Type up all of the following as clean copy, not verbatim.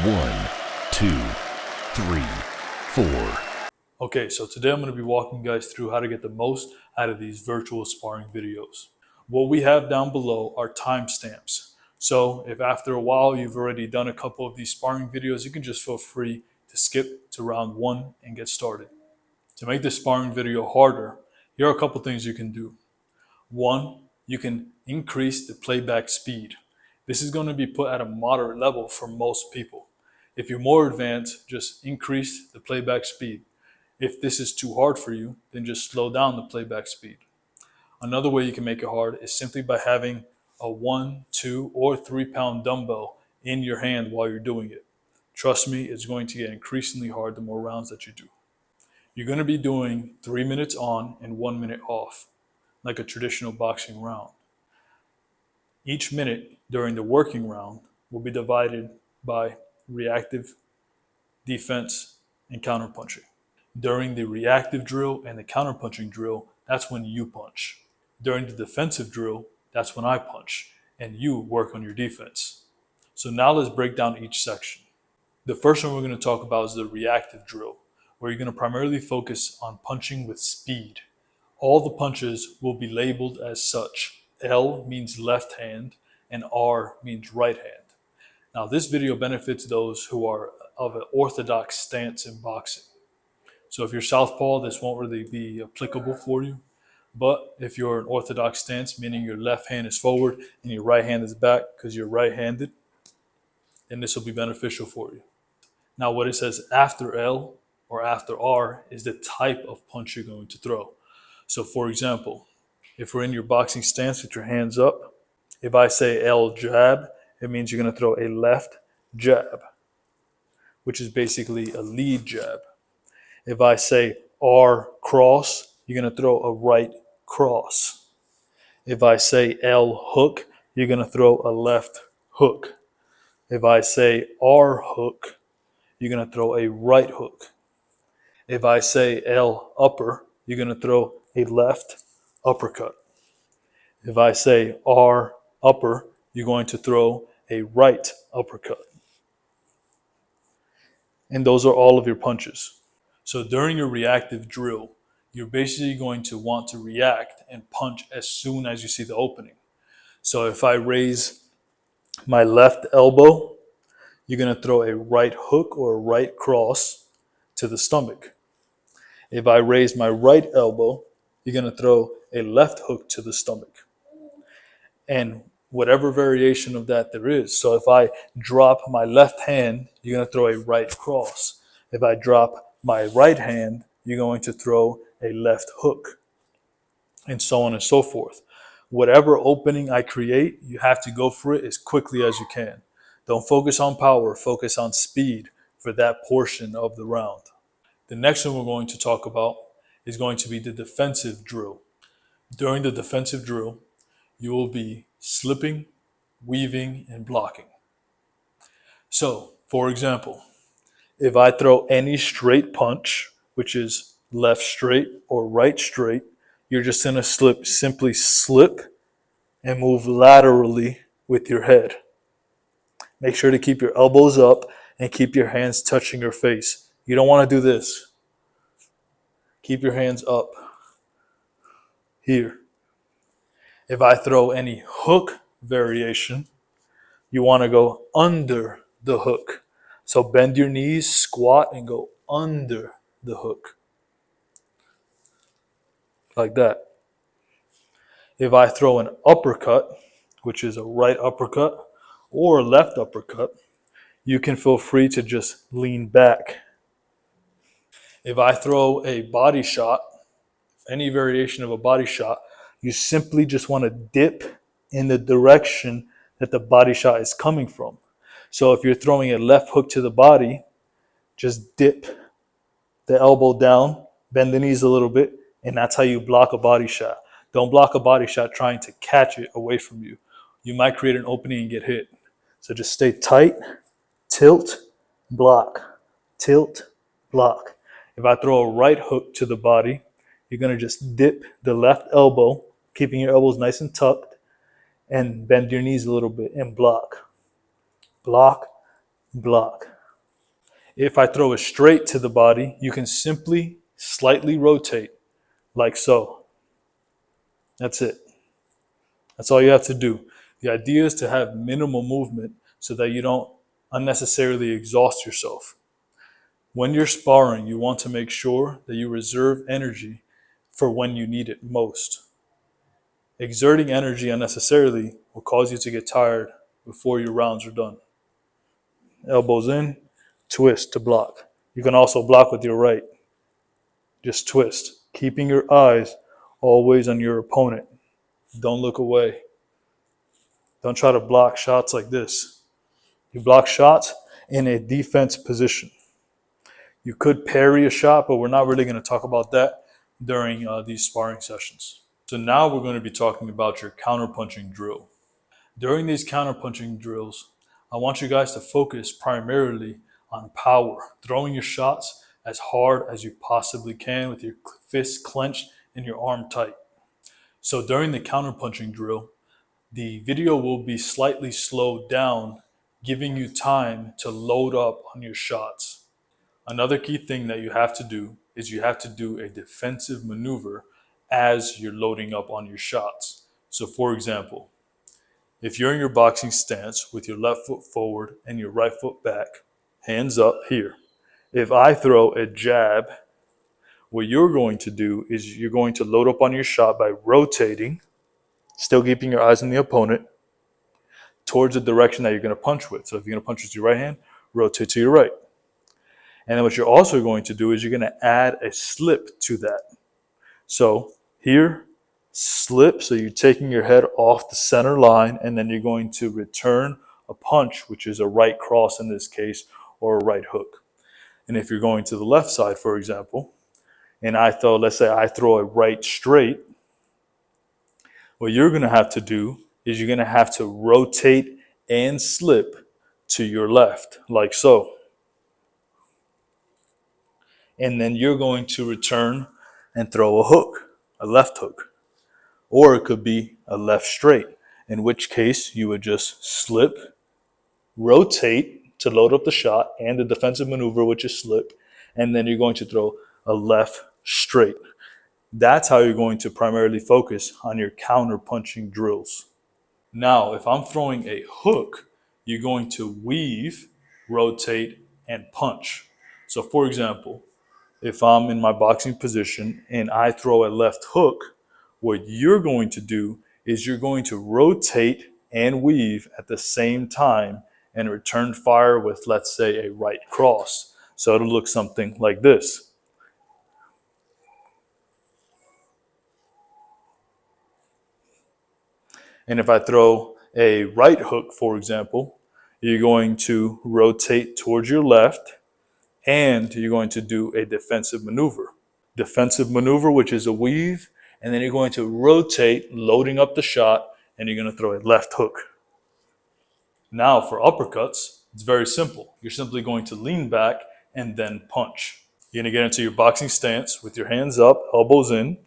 1, 2, 3, 4. Okay, so today I'm going to be walking you guys through how to get the most out of these virtual sparring videos. What we have down below are timestamps. So if after a while you've already done a couple of these sparring videos, you can just feel free to skip to round 1 and get started. To make this sparring video harder, here are a couple things you can do. 1, you can increase the playback speed. This is going to be put at a moderate level for most people. If you're more advanced, just increase the playback speed. If this is too hard for you, then just slow down the playback speed. Another way you can make it hard is simply by having a 1, 2, or 3 pound dumbbell in your hand while you're doing it. Trust me, it's going to get increasingly hard the more rounds that you do. You're going to be doing 3 minutes on and 1 minute off, like a traditional boxing round. Each minute during the working round will be divided by reactive, defense, and counterpunching. During the reactive drill and the counterpunching drill, that's when you punch. During the defensive drill, that's when I punch, and you work on your defense. So now let's break down each section. The first one we're going to talk about is the reactive drill, where you're going to primarily focus on punching with speed. All the punches will be labeled as such. L means left hand, and R means right hand. Now, this video benefits those who are of an orthodox stance in boxing. So if you're southpaw, this won't really be applicable for you. But if you're an orthodox stance, meaning your left hand is forward and your right hand is back because you're right-handed, then this will be beneficial for you. Now, what it says after L or after R is the type of punch you're going to throw. So for example, if we're in your boxing stance with your hands up, if I say L jab, it means you're going to throw a left jab, which is basically a lead jab. If I say R cross, you're going to throw a right cross. If I say L hook, you're going to throw a left hook. If I say R hook, you're going to throw a right hook. If I say L upper, you're going to throw a left uppercut. If I say R upper, you're going to throw a right uppercut. And those are all of your punches. So during your reactive drill, you're basically going to want to react and punch as soon as you see the opening. So if I raise my left elbow, you're going to throw a right hook or a right cross to the stomach. If I raise my right elbow, you're going to throw a left hook to the stomach. And whatever variation of that there is. So if I drop my left hand, you're going to throw a right cross. If I drop my right hand, you're going to throw a left hook, and so on and so forth. Whatever opening I create, you have to go for it as quickly as you can. Don't focus on power, focus on speed for that portion of the round. The next one we're going to talk about is going to be the defensive drill. During the defensive drill, you will be slipping, weaving, and blocking. So, for example, if I throw any straight punch, which is left straight or right straight, you're just going to simply slip and move laterally with your head. Make sure to keep your elbows up and keep your hands touching your face. You don't want to do this. Keep your hands up here. If I throw any hook variation, you want to go under the hook. So bend your knees, squat, and go under the hook. Like that. If I throw an uppercut, which is a right uppercut or a left uppercut, you can feel free to just lean back. If I throw a body shot, any variation of a body shot, you simply just want to dip in the direction that the body shot is coming from. So if you're throwing a left hook to the body, just dip the elbow down, bend the knees a little bit, and that's how you block a body shot. Don't block a body shot trying to catch it away from you. You might create an opening and get hit. So just stay tight, tilt, block, tilt, block. If I throw a right hook to the body, you're going to just dip the left elbow, keeping your elbows nice and tucked, and bend your knees a little bit and block. Block, block. If I throw it straight to the body, you can simply slightly rotate like so. That's it. That's all you have to do. The idea is to have minimal movement so that you don't unnecessarily exhaust yourself. When you're sparring, you want to make sure that you reserve energy for when you need it most. Exerting energy unnecessarily will cause you to get tired before your rounds are done. Elbows in, twist to block. You can also block with your right. Just twist, keeping your eyes always on your opponent. Don't look away. Don't try to block shots like this. You block shots in a defense position. You could parry a shot, but we're not really going to talk about that during these sparring sessions. So now we're going to be talking about your counterpunching drill. During these counterpunching drills, I want you guys to focus primarily on power, throwing your shots as hard as you possibly can with your fist clenched and your arm tight. So during the counterpunching drill, the video will be slightly slowed down, giving you time to load up on your shots. Another key thing that you have to do is you have to do a defensive maneuver as you're loading up on your shots. So for example, if you're in your boxing stance with your left foot forward and your right foot back, hands up here. If I throw a jab, what you're going to do is you're going to load up on your shot by rotating, still keeping your eyes on the opponent, towards the direction that you're going to punch with. So if you're going to punch with your right hand, rotate to your right. And then what you're also going to do is you're going to add a slip to that. So here, slip, so you're taking your head off the center line, and then you're going to return a punch, which is a right cross in this case, or a right hook. And if you're going to the left side, for example, and let's say I throw a right straight, what you're going to have to do is you're going to have to rotate and slip to your left, like so. And then you're going to return and throw a hook, a left hook. Or it could be a left straight, in which case you would just slip, rotate to load up the shot and the defensive maneuver, which is slip, and then you're going to throw a left straight. That's how you're going to primarily focus on your counter punching drills. Now, if I'm throwing a hook, you're going to weave, rotate, and punch. So for example, if I'm in my boxing position and I throw a left hook, what you're going to do is you're going to rotate and weave at the same time and return fire with, let's say, a right cross. So it'll look something like this. And if I throw a right hook, for example, you're going to rotate towards your left and you're going to do a defensive maneuver. Defensive maneuver, which is a weave, and then you're going to rotate, loading up the shot, and you're going to throw a left hook. Now for uppercuts, it's very simple. You're simply going to lean back and then punch. You're going to get into your boxing stance with your hands up, elbows in.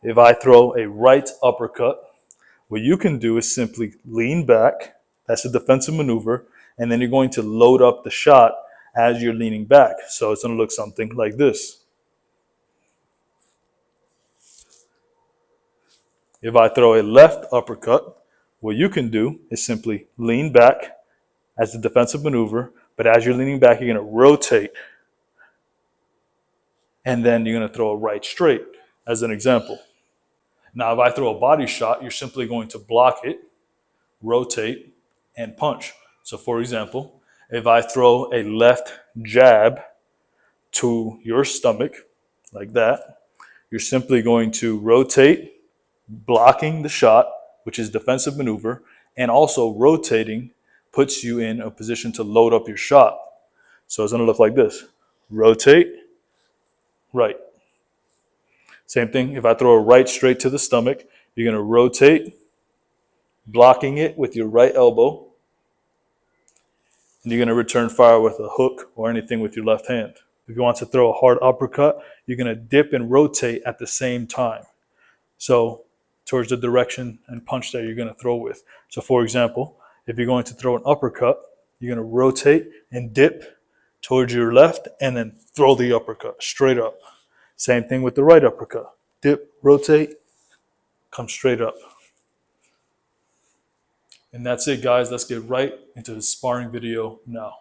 If I throw a right uppercut, what you can do is simply lean back. That's a defensive maneuver. And then you're going to load up the shot as you're leaning back. So it's going to look something like this. If I throw a left uppercut, what you can do is simply lean back as a defensive maneuver. But as you're leaning back, you're going to rotate. And then you're going to throw a right straight as an example. Now, if I throw a body shot, you're simply going to block it, rotate, and punch. So for example, if I throw a left jab to your stomach, like that, you're simply going to rotate, blocking the shot, which is defensive maneuver, and also rotating puts you in a position to load up your shot. So it's going to look like this. Rotate, right. Same thing, if I throw a right straight to the stomach, you're going to rotate, blocking it with your right elbow, and you're going to return fire with a hook or anything with your left hand. If you want to throw a hard uppercut, you're going to dip and rotate at the same time. So towards the direction and punch that you're going to throw with. So for example, if you're going to throw an uppercut, you're going to rotate and dip towards your left, and then throw the uppercut straight up. Same thing with the right uppercut. Dip, rotate, come straight up. And that's it, guys. Let's get right into the sparring video now.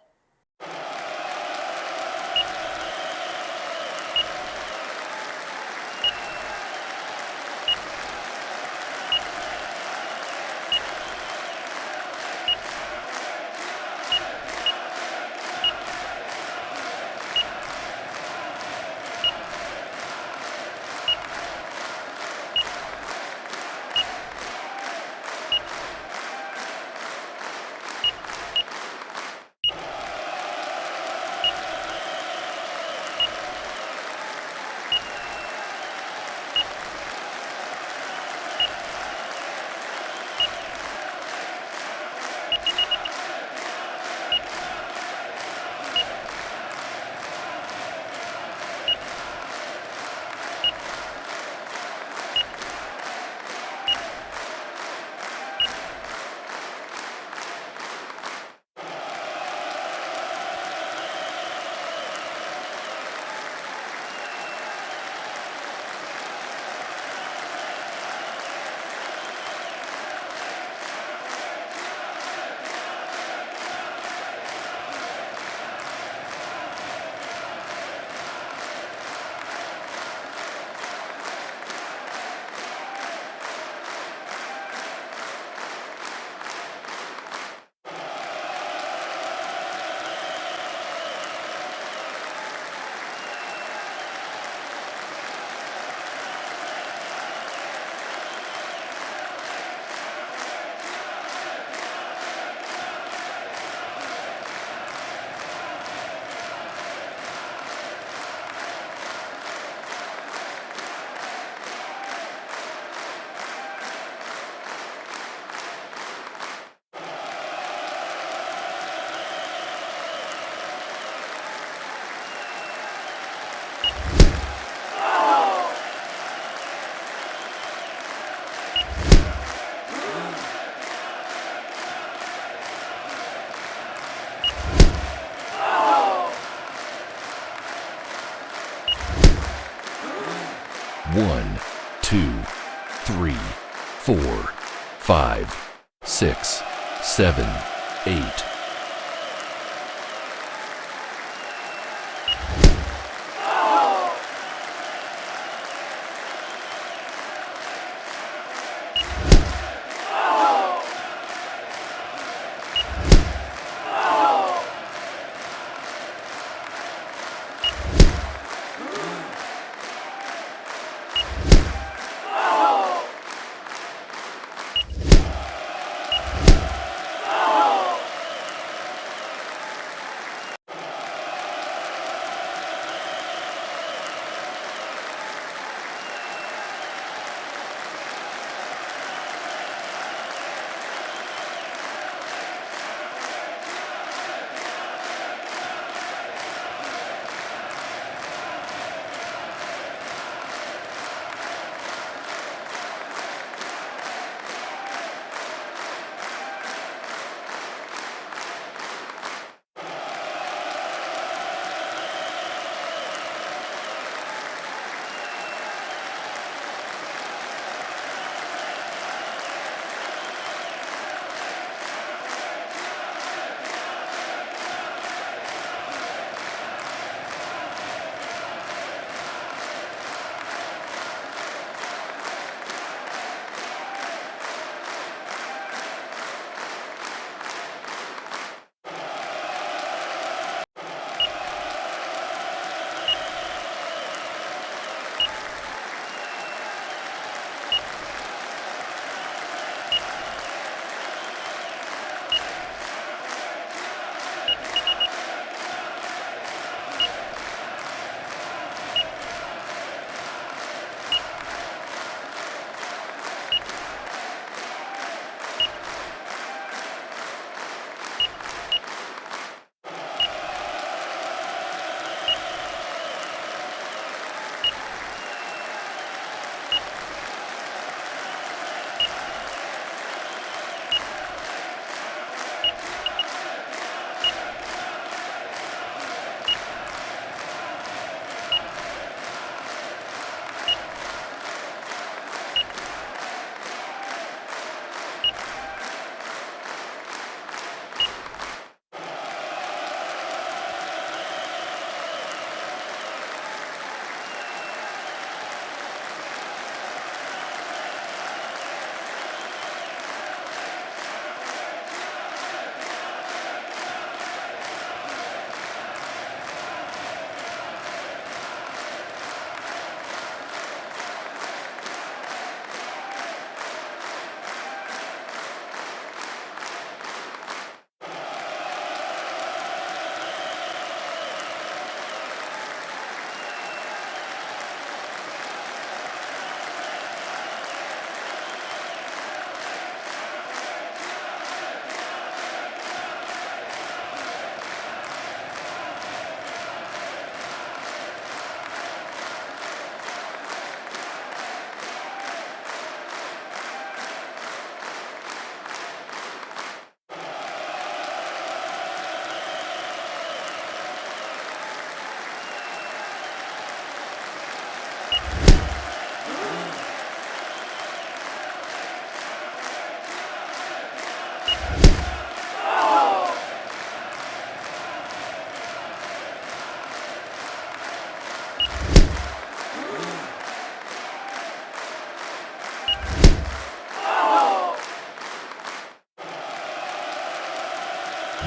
One, two, three, 4, 5, 6, 7, 8.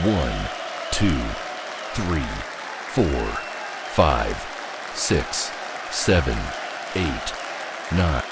1, 2, 3, 4, 5, 6, 7, 8, 9.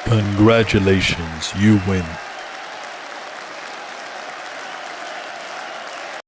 Congratulations, you win.